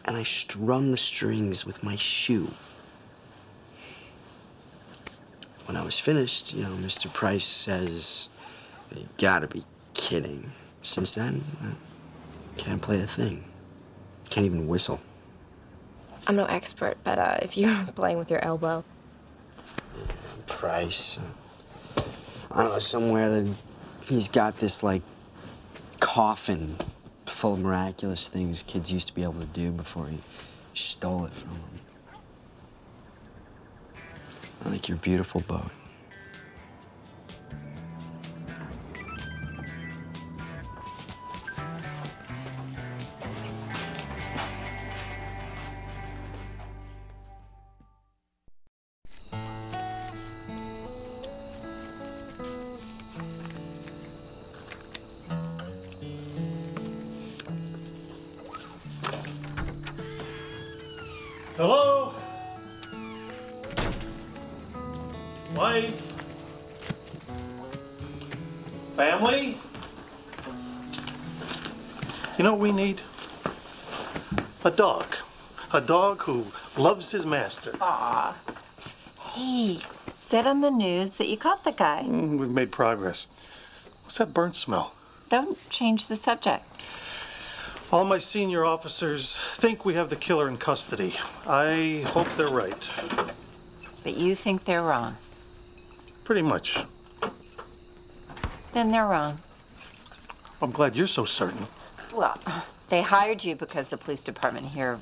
and I strum the strings with my shoe. When I was finished, you know, Mr. Price says, "You gotta be kidding." Since then, I can't play a thing. Can't even whistle. I'm no expert, but if you're playing with your elbow. Price. I don't know, somewhere that he's got this, like, coffin full of miraculous things kids used to be able to do before he stole it from them. I like your beautiful boat. Hello? Wife? Family? You know what we need? A dog. A dog who loves his master. Aw. Hey, said on the news that you caught the guy. We've made progress. What's that burnt smell? Don't change the subject. All my senior officers think we have the killer in custody. I hope they're right. But you think they're wrong. Pretty much. Then they're wrong. I'm glad you're so certain. Well, they hired you because the police department here,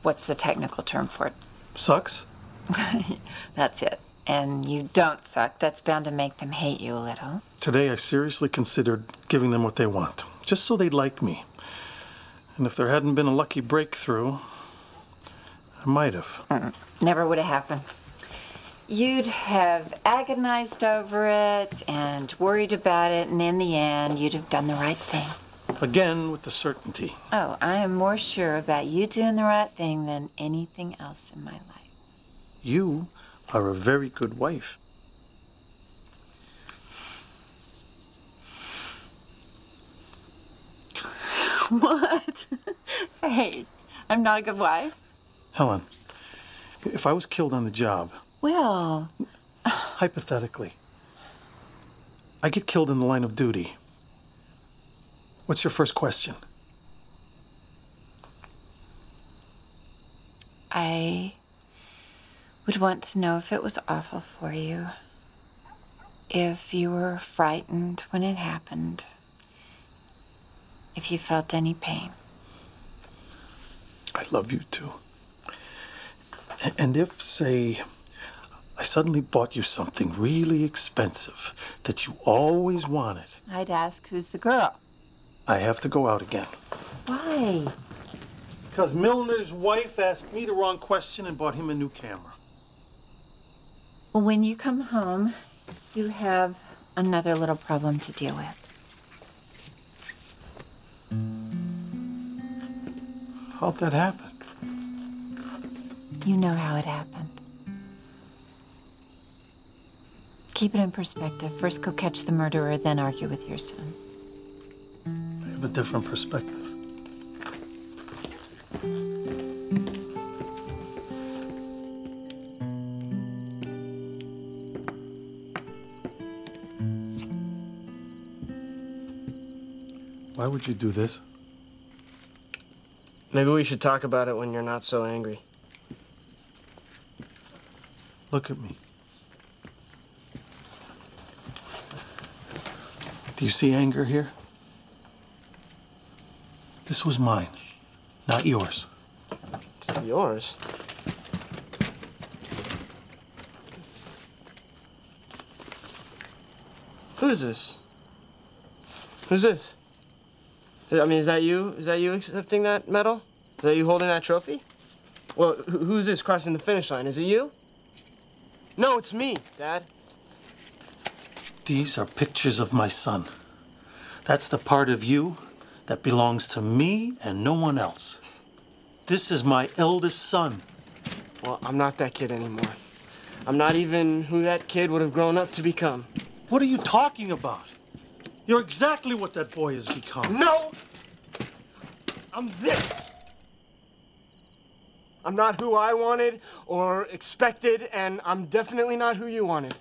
what's the technical term for it? Sucks? That's it. And you don't suck. That's bound to make them hate you a little. Today I seriously considered giving them what they want, just so they'd like me. And if there hadn't been a lucky breakthrough, I might have. Never would have happened. You'd have agonized over it and worried about it, and in the end, you'd have done the right thing. Again, with the certainty. Oh, I am more sure about you doing the right thing than anything else in my life. You are a very good wife. What? Hey, I'm not a good wife? Helen, if I was killed on the job, Well, hypothetically, I get killed in the line of duty. What's your first question? I would want to know if it was awful for you. If you were frightened when it happened. If you felt any pain. I love you too. And if, say, I suddenly bought you something really expensive that you always wanted, I'd ask, who's the girl? I have to go out again. Why? Because Milner's wife asked me the wrong question and bought him a new camera. Well, when you come home, you have another little problem to deal with. How'd that happen? You know how it happened. Keep it in perspective. First go catch the murderer, then argue with your son. I have a different perspective. Why would you do this? Maybe we should talk about it when you're not so angry. Look at me. Do you see anger here? This was mine, not yours. It's yours? Who's this? Who's this? I mean, is that you? Is that you accepting that medal? Is that you holding that trophy? Well, who's this crossing the finish line? Is it you? No, it's me, Dad. These are pictures of my son. That's the part of you that belongs to me and no one else. This is my eldest son. Well, I'm not that kid anymore. I'm not even who that kid would have grown up to become. What are you talking about? You're exactly what that boy has become. No! I'm this! I'm not who I wanted or expected, and I'm definitely not who you wanted.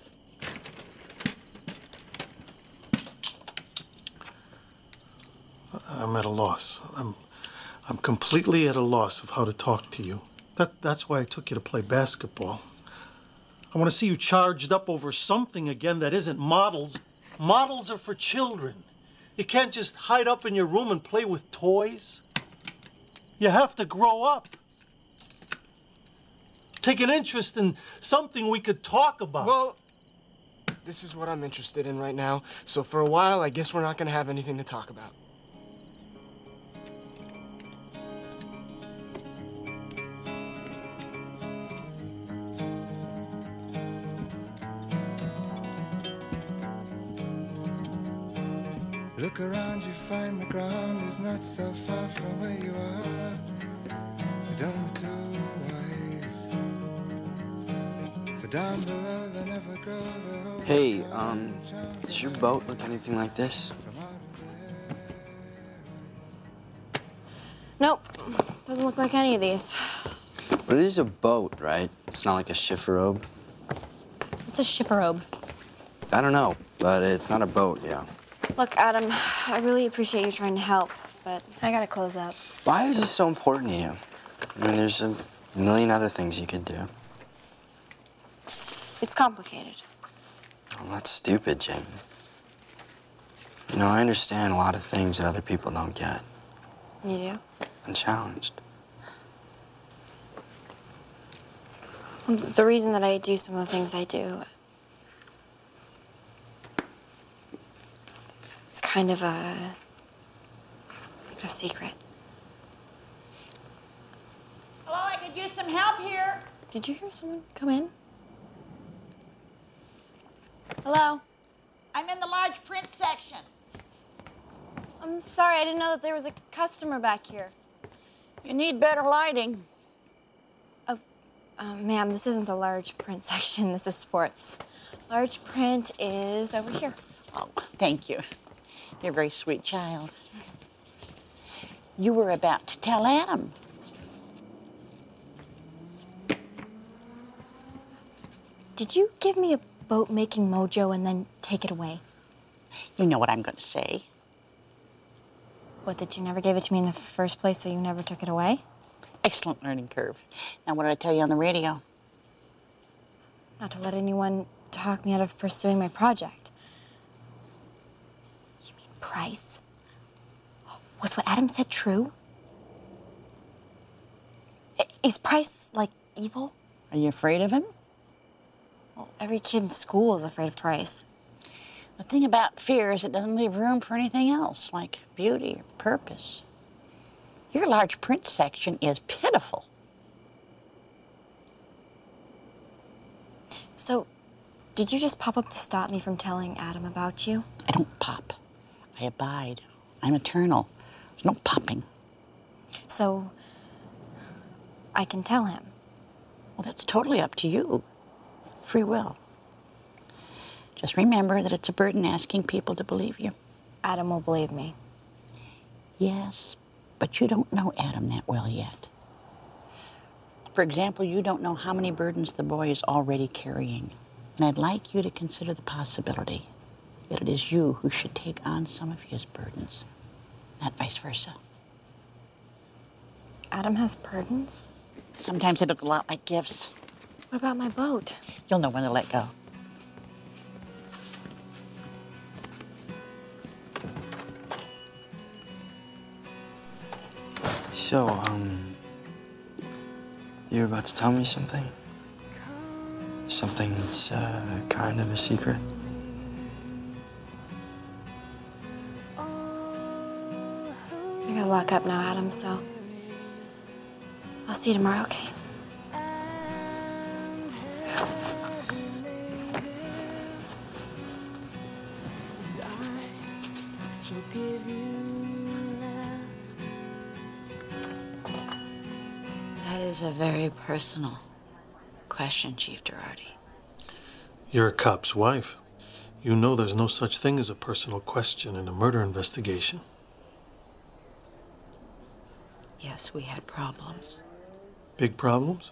I'm at a loss. I'm completely at a loss of how to talk to you. That's why I took you to play basketball. I want to see you charged up over something again that isn't models. Models are for children. You can't just hide up in your room and play with toys. You have to grow up. Take an interest in something we could talk about. Well, this is what I'm interested in right now, so for a while, I guess we're not gonna have anything to talk about. Look around, you find the ground is not so far from where you are. Don't be too wise. For down below, they never go the road. Hey, does your boat look anything like this? Nope. Doesn't look like any of these. But it is a boat, right? It's not like a chifforobe. It's a chifforobe. I don't know, but it's not a boat, yeah. Look, Adam, I really appreciate you trying to help, but I gotta close up. Why is this so important to you? I mean, there's a million other things you could do. It's complicated. Well, that's stupid, Jane. You know, I understand a lot of things that other people don't get. You do? I'm challenged. The reason that I do some of the things I do, it's kind of a secret. Hello, I could use some help here. Did you hear someone come in? Hello? I'm in the large print section. I'm sorry, I didn't know that there was a customer back here. You need better lighting. Ma'am, this isn't the large print section, this is sports. Large print is over here. Oh, thank you. You're a very sweet child. You were about to tell Adam. Did you give me a boat-making mojo and then take it away? You know what I'm going to say. What, that you never gave it to me in the first place, so you never took it away? Excellent learning curve. Now, what did I tell you on the radio? Not to let anyone talk me out of pursuing my project. You mean Price? Was what Adam said true? Is Price, like, evil? Are you afraid of him? Well, every kid in school is afraid of Price. The thing about fear is it doesn't leave room for anything else, like beauty or purpose. Your large print section is pitiful. So, did you just pop up to stop me from telling Adam about you? I don't pop. I abide. I'm eternal. There's no popping. So, I can tell him. Well, that's totally up to you. Free will. Just remember that it's a burden asking people to believe you. Adam will believe me. Yes, but you don't know Adam that well yet. For example, you don't know how many burdens the boy is already carrying. And I'd like you to consider the possibility that it is you who should take on some of his burdens, not vice versa. Adam has burdens? Sometimes they look a lot like gifts. What about my boat? You'll know when to let go. So, you're about to tell me something? Something that's, kind of a secret? I gotta lock up now, Adam, so I'll see you tomorrow, okay? That is a very personal question, Chief Girardi. You're a cop's wife. You know there's no such thing as a personal question in a murder investigation. Yes, we had problems. Big problems?